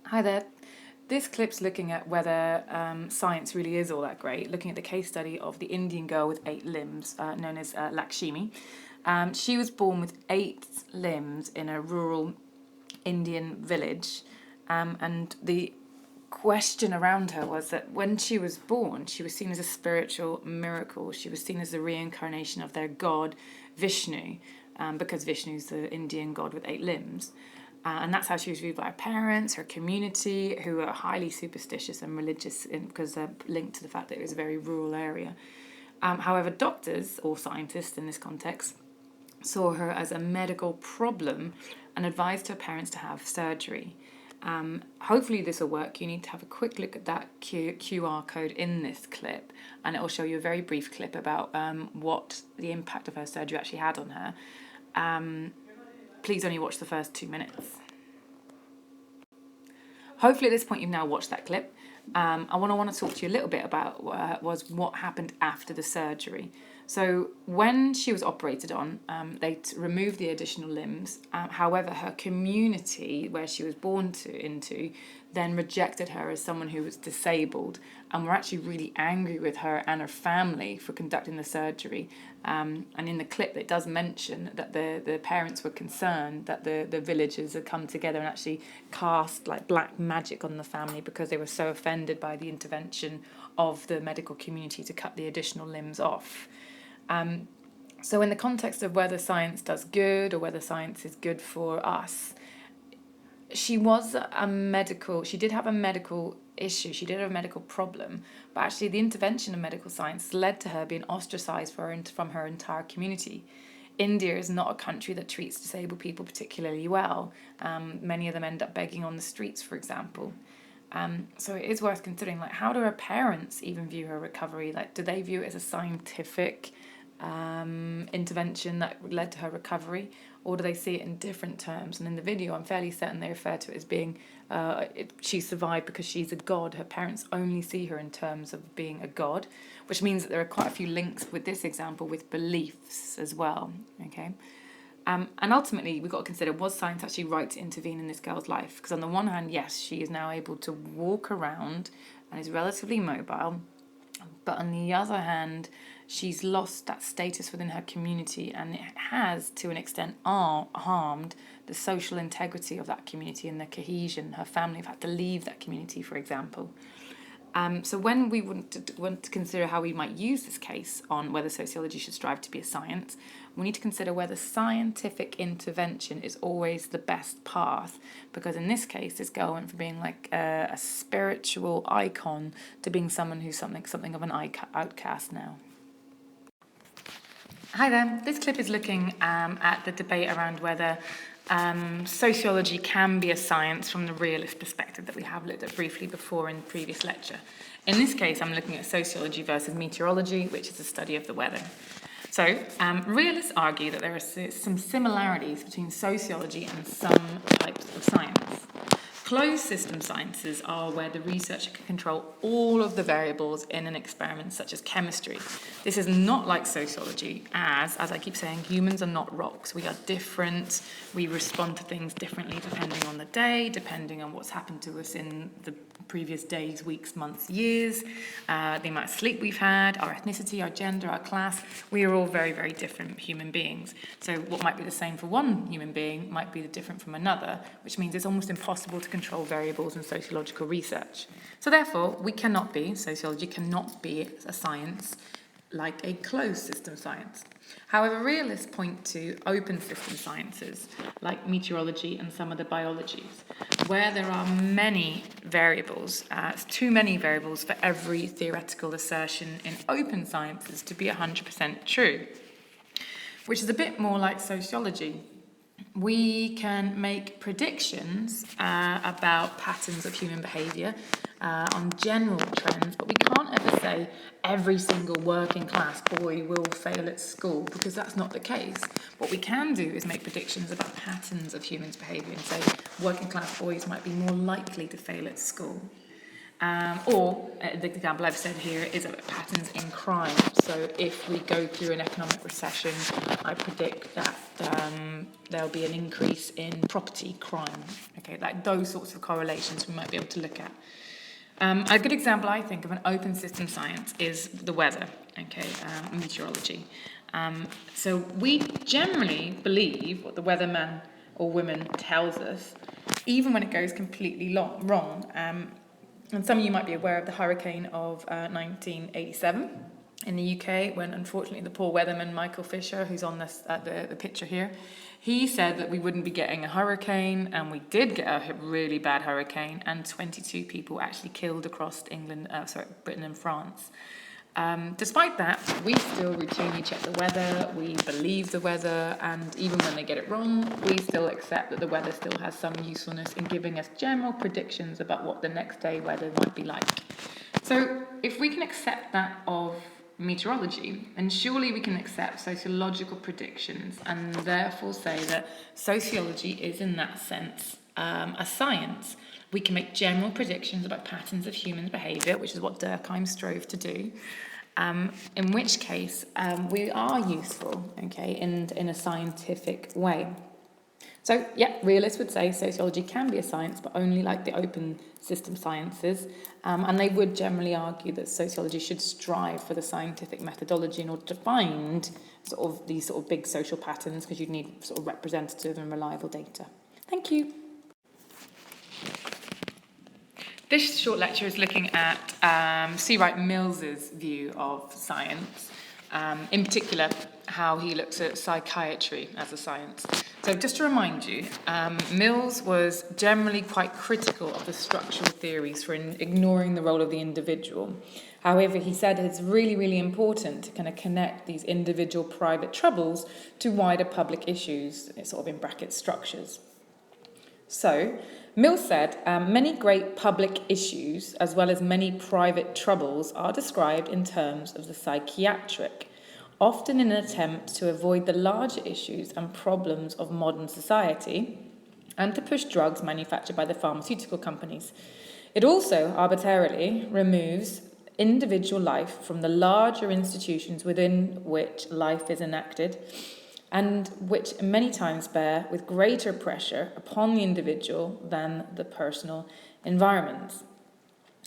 Hi there. This clip's looking at whether science really is all that great, looking at the case study of the Indian girl with 8 limbs, known as Lakshmi. She was born with 8 limbs in a rural Indian village, and the question around her was that when she was born, she was seen as a spiritual miracle. She was seen as the reincarnation of their god, Vishnu, because Vishnu is the Indian god with 8 limbs. And that's how she was viewed by her parents, her community, who were highly superstitious and religious because they're linked to the fact that it was a very rural area. However, doctors, or scientists in this context, saw her as a medical problem and advised her parents to have surgery. Hopefully this will work. You need to have a quick look at that QR code in this clip, and it will show you a very brief clip about what the impact of her surgery actually had on her. Please only watch the first 2 minutes. Hopefully at this point you've now watched that clip. I want to talk to you a little bit about what happened after the surgery. So when she was operated on, they removed the additional limbs. However, her community, where she was born into, then rejected her as someone who was disabled, and were actually really angry with her and her family for conducting the surgery. And in the clip, it does mention that the parents were concerned that the villagers had come together and actually cast like black magic on the family because they were so offended by the intervention of the medical community to cut the additional limbs off. So in the context of whether science does good or whether science is good for us, she did have a medical issue, she did have a medical problem, but actually the intervention of medical science led to her being ostracized from her entire community. India is not a country that treats disabled people particularly well. Many of them end up begging on the streets, for example. So it is worth considering, like, how do her parents even view her recovery? Like, do they view it as a scientific intervention that led to her recovery, or do they see it in different terms? And in the video, I'm fairly certain they refer to it as being she survived because she's a god. Her parents only see her in terms of being a god, which means that there are quite a few links with this example with beliefs as well. Okay. And ultimately, we've got to consider, was science actually right to intervene in this girl's life? Because on the one hand, yes, she is now able to walk around and is relatively mobile. But on the other hand, she's lost that status within her community, and it has, to an extent, harmed the social integrity of that community and the cohesion. Her family have had to leave that community, for example. So when we want to consider how we might use this case on whether sociology should strive to be a science, we need to consider whether scientific intervention is always the best path, because in this case, this girl went from being like a spiritual icon to being someone who's something of an outcast now. Hi there. This clip is looking at the debate around whether sociology can be a science from the realist perspective that we have looked at briefly before in the previous lecture. In this case, I'm looking at sociology versus meteorology, which is the study of the weather. So, realists argue that there are some similarities between sociology and some types of science. Closed system sciences are where the researcher can control all of the variables in an experiment, such as chemistry. This is not like sociology, as I keep saying, humans are not rocks. We are different. We respond to things differently depending on the day, depending on what's happened to us in the previous days, weeks, months, years, the amount of sleep we've had, our ethnicity, our gender, our class. We are all very, very different human beings. So what might be the same for one human being might be different from another, which means it's almost impossible to control variables in sociological research. So therefore, sociology cannot be a science like a closed system science. However, realists point to open system sciences like meteorology and some of the biologies, where there are many variables. It's too many variables for every theoretical assertion in open sciences to be 100% true, which is a bit more like sociology. We can make predictions about patterns of human behaviour on general trends, but we can't ever say every single working class boy will fail at school, because that's not the case. What we can do is make predictions about patterns of humans' behaviour and say working class boys might be more likely to fail at school. Or the example I've said here is about patterns in crime. So if we go through an economic recession, I predict that there'll be an increase in property crime. Okay, like those sorts of correlations we might be able to look at. A good example, I think, of an open system science is the weather, okay, meteorology. So we generally believe what the weatherman or woman tells us, even when it goes completely wrong. And some of you might be aware of the hurricane of 1987 in the UK, when unfortunately the poor weatherman Michael Fisher, who's on the picture here, he said that we wouldn't be getting a hurricane, and we did get a really bad hurricane, and 22 people actually killed across Britain and France. Despite that, we still routinely check the weather, we believe the weather, and even when they get it wrong, we still accept that the weather still has some usefulness in giving us general predictions about what the next day weather might be like. So if we can accept that of meteorology, then surely we can accept sociological predictions and therefore say that sociology is in that sense a science. We can make general predictions about patterns of human behaviour, which is what Durkheim strove to do, in which case we are useful, okay, in a scientific way. So, yeah, realists would say sociology can be a science, but only like the open system sciences, and they would generally argue that sociology should strive for the scientific methodology in order to find these big social patterns, because you need sort of representative and reliable data. Thank you. This short lecture is looking at C. Wright Mills's view of science, in particular how he looks at psychiatry as a science. So just to remind you, Mills was generally quite critical of the structural theories for ignoring the role of the individual. However, he said it's really, really important to kind of connect these individual private troubles to wider public issues, sort of in brackets, structures. So, Mills said, many great public issues, as well as many private troubles, are described in terms of the psychiatric, often in an attempt to avoid the larger issues and problems of modern society and to push drugs manufactured by the pharmaceutical companies. It also arbitrarily removes individual life from the larger institutions within which life is enacted, and which many times bear with greater pressure upon the individual than the personal environments.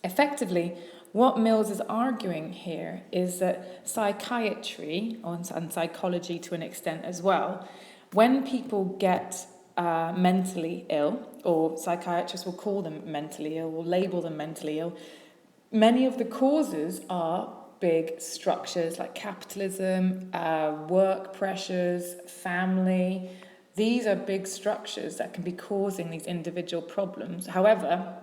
Effectively, what Mills is arguing here is that psychiatry, and psychology to an extent as well, when people get mentally ill, or psychiatrists will call them mentally ill, or label them mentally ill, many of the causes are big structures like capitalism, work pressures, family. These are big structures that can be causing these individual problems. However,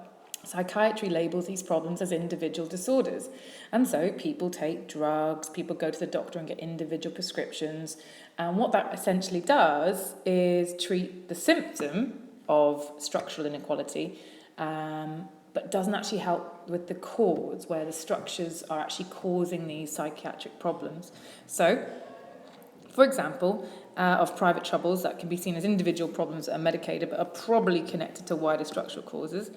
psychiatry labels these problems as individual disorders. And so people take drugs, people go to the doctor and get individual prescriptions. And what that essentially does is treat the symptom of structural inequality, but doesn't actually help with the cause, where the structures are actually causing these psychiatric problems. So, for example, of private troubles that can be seen as individual problems that are medicated but are probably connected to wider structural causes.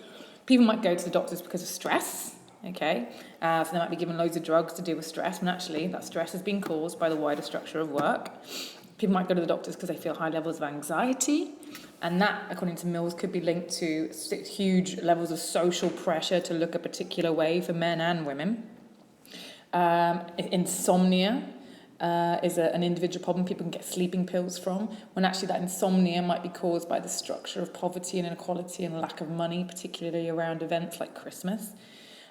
People might go to the doctors because of stress, okay? So they might be given loads of drugs to deal with stress, when actually that stress has been caused by the wider structure of work. People might go to the doctors because they feel high levels of anxiety, and that, according to Mills, could be linked to huge levels of social pressure to look a particular way for men and women. Insomnia is an individual problem people can get sleeping pills from, when actually that insomnia might be caused by the structure of poverty and inequality and lack of money, particularly around events like Christmas.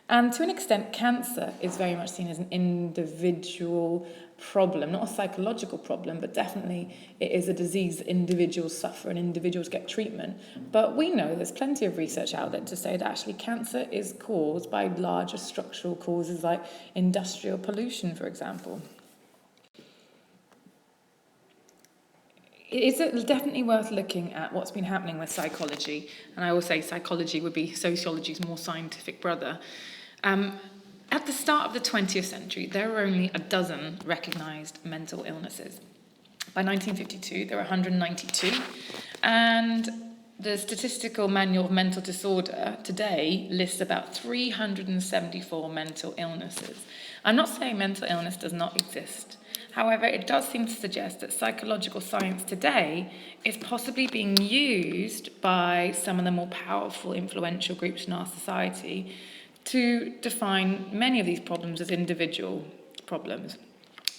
And to an extent, cancer is very much seen as an individual problem, not a psychological problem, but definitely it is a disease that individuals suffer and individuals get treatment. But we know there's plenty of research out there to say that actually cancer is caused by larger structural causes like industrial pollution, for example. It's definitely worth looking at what's been happening with psychology, and I will say psychology would be sociology's more scientific brother. At the start of the 20th century, there were only a dozen recognised mental illnesses. By 1952, there were 192, and the Statistical Manual of Mental Disorder today lists about 374 mental illnesses. I'm not saying mental illness does not exist. However, it does seem to suggest that psychological science today is possibly being used by some of the more powerful, influential groups in our society to define many of these problems as individual problems.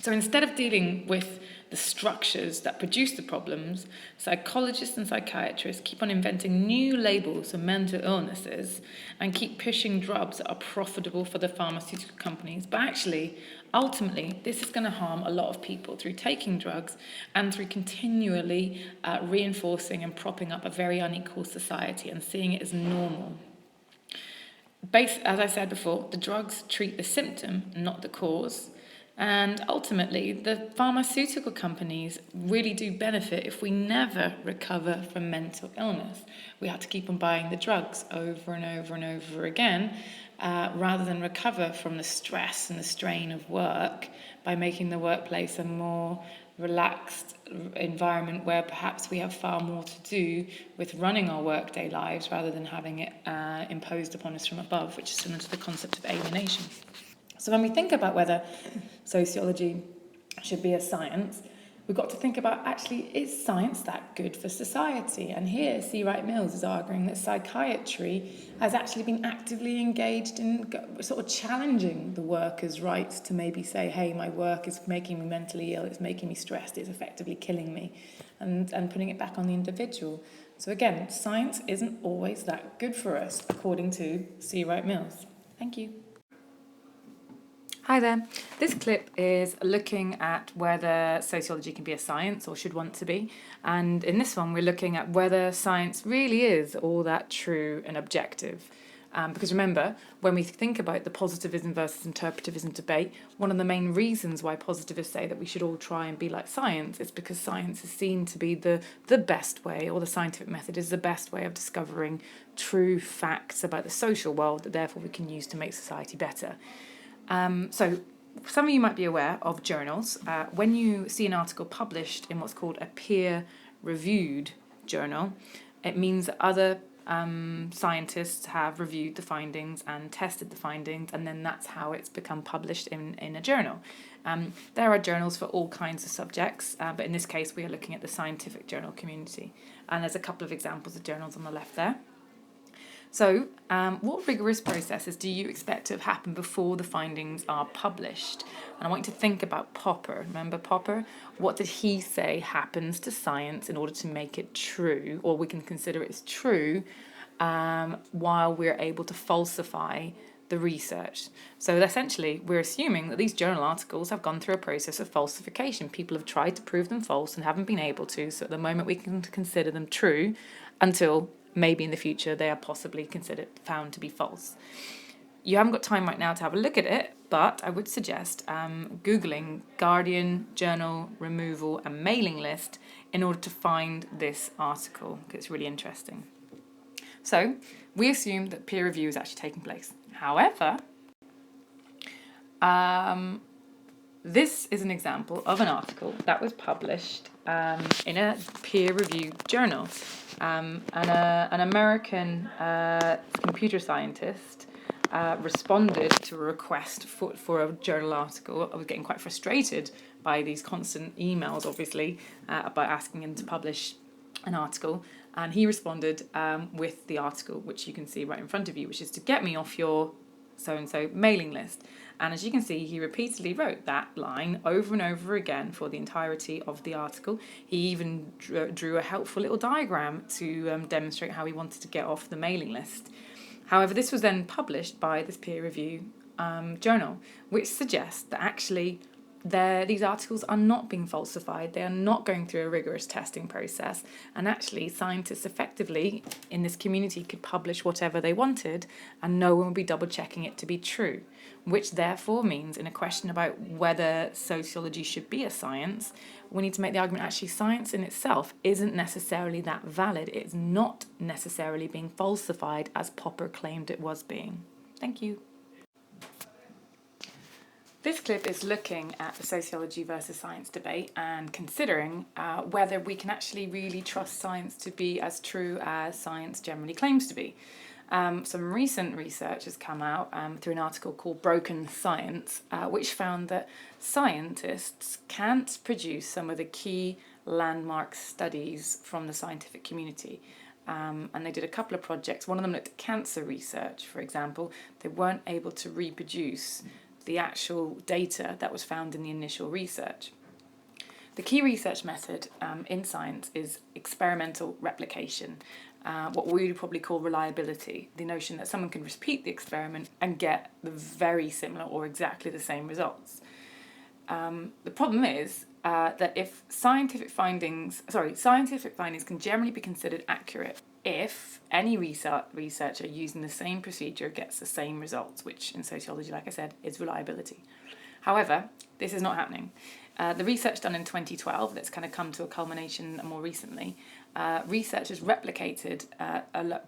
So instead of dealing with the structures that produce the problems, psychologists and psychiatrists keep on inventing new labels for mental illnesses and keep pushing drugs that are profitable for the pharmaceutical companies. But actually, ultimately, this is going to harm a lot of people through taking drugs and through continually reinforcing and propping up a very unequal society and seeing it as normal. As I said before, the drugs treat the symptom, not the cause. And ultimately, the pharmaceutical companies really do benefit if we never recover from mental illness. We have to keep on buying the drugs over and over and over again, rather than recover from the stress and the strain of work by making the workplace a more relaxed environment where perhaps we have far more to do with running our workday lives rather than having it imposed upon us from above, which is similar to the concept of alienation. So when we think about whether sociology should be a science, we've got to think about, actually, is science that good for society? And here, C. Wright Mills is arguing that psychiatry has actually been actively engaged in sort of challenging the workers' rights to maybe say, hey, my work is making me mentally ill, it's making me stressed, it's effectively killing me, and putting it back on the individual. So again, science isn't always that good for us, according to C. Wright Mills. Thank you. Hi there. This clip is looking at whether sociology can be a science or should want to be. And in this one, we're looking at whether science really is all that true and objective. Because remember, when we think about the positivism versus interpretivism debate, one of the main reasons why positivists say that we should all try and be like science is because science is seen to be the best way, or the scientific method is the best way of discovering true facts about the social world that therefore we can use to make society better. So some of you might be aware of journals. When you see an article published in what's called a peer-reviewed journal, it means that other scientists have reviewed the findings and tested the findings, and then that's how it's become published in a journal. There are journals for all kinds of subjects, but in this case we are looking at the scientific journal community. And there's a couple of examples of journals on the left there. So, what rigorous processes do you expect to have happened before the findings are published? And I want you to think about Popper. Remember Popper? What did he say happens to science in order to make it true, or we can consider it as true, while we're able to falsify the research? So essentially, we're assuming that these journal articles have gone through a process of falsification. People have tried to prove them false and haven't been able to, so at the moment we can consider them true until maybe in the future they are possibly found to be false. You haven't got time right now to have a look at it, but I would suggest Googling Guardian journal removal and mailing list in order to find this article, because it's really interesting. So we assume that peer review is actually taking place. However, this is an example of an article that was published in a peer-reviewed journal. An American computer scientist responded to a request for a journal article. I was getting quite frustrated by these constant emails, obviously, about asking him to publish an article. And he responded with the article, which you can see right in front of you, which is to get me off your so-and-so mailing list. And as you can see, he repeatedly wrote that line over and over again for the entirety of the article. He even drew a helpful little diagram to demonstrate how he wanted to get off the mailing list. However, this was then published by this peer review journal, which suggests that actually these articles are not being falsified. They are not going through a rigorous testing process. And actually, scientists effectively in this community could publish whatever they wanted and no one would be double checking it to be true, which therefore means in a question about whether sociology should be a science, we need to make the argument actually science in itself isn't necessarily that valid. It's not necessarily being falsified as Popper claimed it was being. Thank you. This clip is looking at the sociology versus science debate and considering whether we can actually really trust science to be as true as science generally claims to be. Some recent research has come out through an article called Broken Science, which found that scientists can't produce some of the key landmark studies from the scientific community. And they did a couple of projects. One of them looked at cancer research, for example. They weren't able to reproduce the actual data that was found in the initial research. The key research method in science is experimental replication, what we would probably call reliability, the notion that someone can repeat the experiment and get the very similar or exactly the same results. The problem is that if scientific findings can generally be considered accurate if any researcher using the same procedure gets the same results, which in sociology, like I said, is reliability. However, this is not happening. The research done in 2012, that's kind of come to a culmination more recently, researchers replicated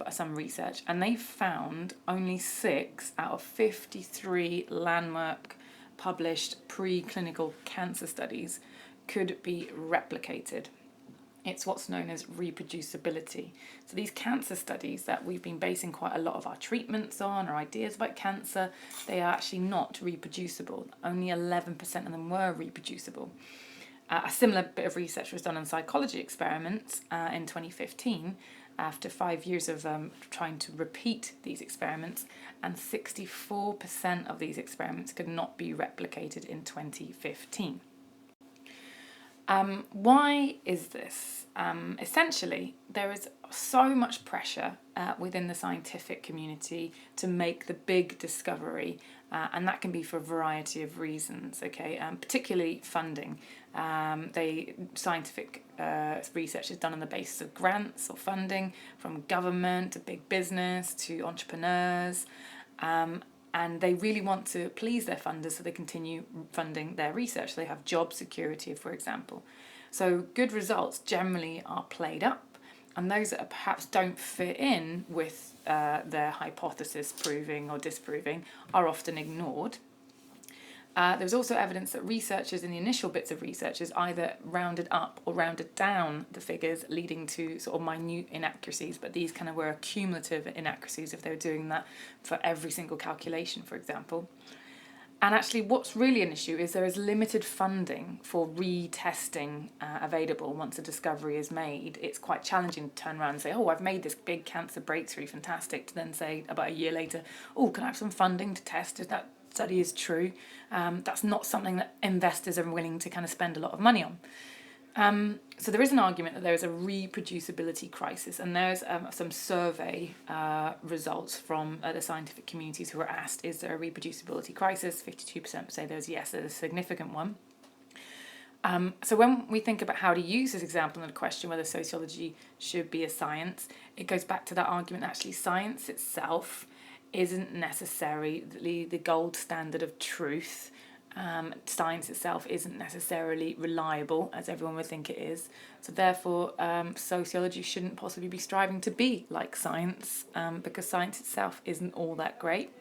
some research and they found only 6 out of 53 landmark published preclinical cancer studies could be replicated. It's what's known as reproducibility. So these cancer studies that we've been basing quite a lot of our treatments on, or ideas about cancer, they are actually not reproducible. Only 11% of them were reproducible. A similar bit of research was done on psychology experiments in 2015, after 5 years of trying to repeat these experiments, and 64% of these experiments could not be replicated in 2015. Why is this? Essentially, there is so much pressure within the scientific community to make the big discovery, and that can be for a variety of reasons, okay? Particularly funding. Scientific research is done on the basis of grants or funding from government to big business to entrepreneurs. And they really want to please their funders so they continue funding their research. They have job security, for example. So good results generally are played up, and those that perhaps don't fit in with their hypothesis proving or disproving are often ignored. There's also evidence that researchers in the initial bits of research has either rounded up or rounded down the figures, leading to sort of minute inaccuracies, but these kind of were cumulative inaccuracies if they were doing that for every single calculation, for example. And actually what's really an issue is there is limited funding for retesting available once a discovery is made. It's quite challenging to turn around and say, oh, I've made this big cancer breakthrough, fantastic, to then say about a year later, oh, can I have some funding to test if that study is true? That's not something that investors are willing to kind of spend a lot of money on. So there is an argument that there is a reproducibility crisis, and there's some survey results from the scientific communities who were asked, is there a reproducibility crisis? 52% say there's yes, there's a significant one. So when we think about how to use this example in the question whether sociology should be a science, it goes back to that argument that actually science itself isn't necessarily the gold standard of truth. Science itself isn't necessarily reliable, as everyone would think it is. So therefore, sociology shouldn't possibly be striving to be like science, because science itself isn't all that great.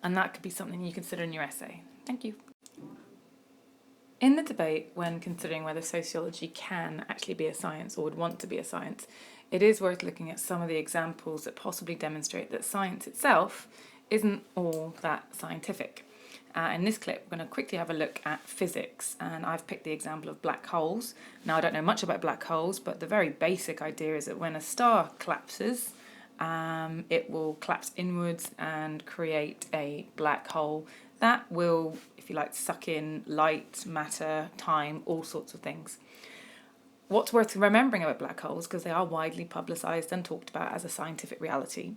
And that could be something you consider in your essay. Thank you. In the debate, when considering whether sociology can actually be a science or would want to be a science, it is worth looking at some of the examples that possibly demonstrate that science itself isn't all that scientific. In this clip, we're going to quickly have a look at physics, and I've picked the example of black holes. Now, I don't know much about black holes, but the very basic idea is that when a star collapses, it will collapse inwards and create a black hole that will, if you like, suck in light, matter, time, all sorts of things. What's worth remembering about black holes, because they are widely publicised and talked about as a scientific reality,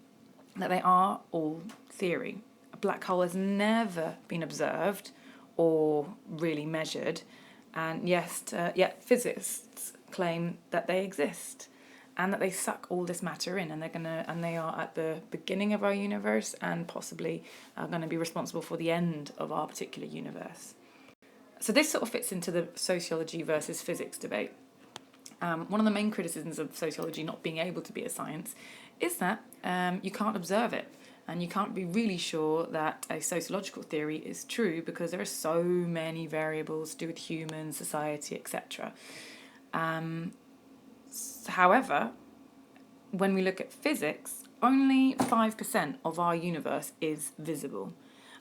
that they are all theory. A black hole has never been observed or really measured, and yet physicists claim that they exist and that they suck all this matter in, and they are at the beginning of our universe and possibly are going to be responsible for the end of our particular universe. So this sort of fits into the sociology versus physics debate. One of the main criticisms of sociology not being able to be a science is that you can't observe it. and you can't be really sure that a sociological theory is true because there are so many variables to do with humans, society, etc. However, when we look at physics, only 5% of our universe is visible.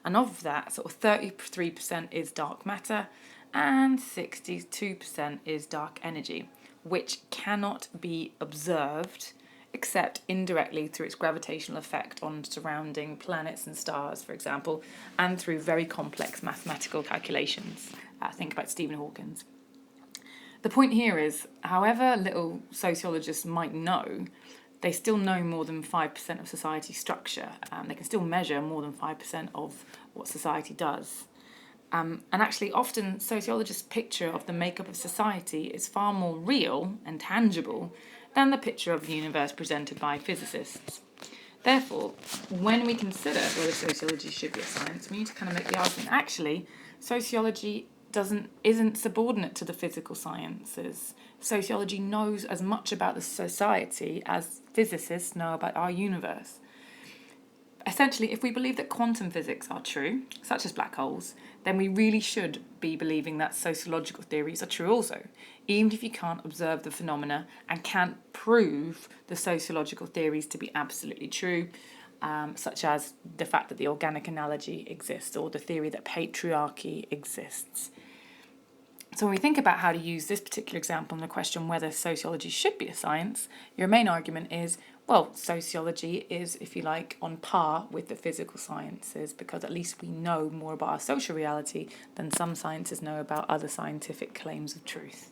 And of that, sort of 33% is dark matter and 62% is dark energy, which cannot be observed except indirectly through its gravitational effect on surrounding planets and stars, for example, and through very complex mathematical calculations. Think about Stephen Hawking's. The point here is, however little sociologists might know, they still know more than 5% of society's structure. They can still measure more than 5% of what society does. And actually, often sociologists' picture of the makeup of society is far more real and tangible than the picture of the universe presented by physicists. Therefore, when we consider whether sociology should be a science, we need to kind of make the argument, actually, sociology isn't subordinate to the physical sciences. Sociology knows as much about the society as physicists know about our universe. Essentially, if we believe that quantum physics are true, such as black holes, then we really should be believing that sociological theories are true also, even if you can't observe the phenomena and can't prove the sociological theories to be absolutely true, such as the fact that the organic analogy exists or the theory that patriarchy exists. So when we think about how to use this particular example in the question whether sociology should be a science, your main argument is, well, sociology is, if you like, on par with the physical sciences because at least we know more about our social reality than some sciences know about other scientific claims of truth.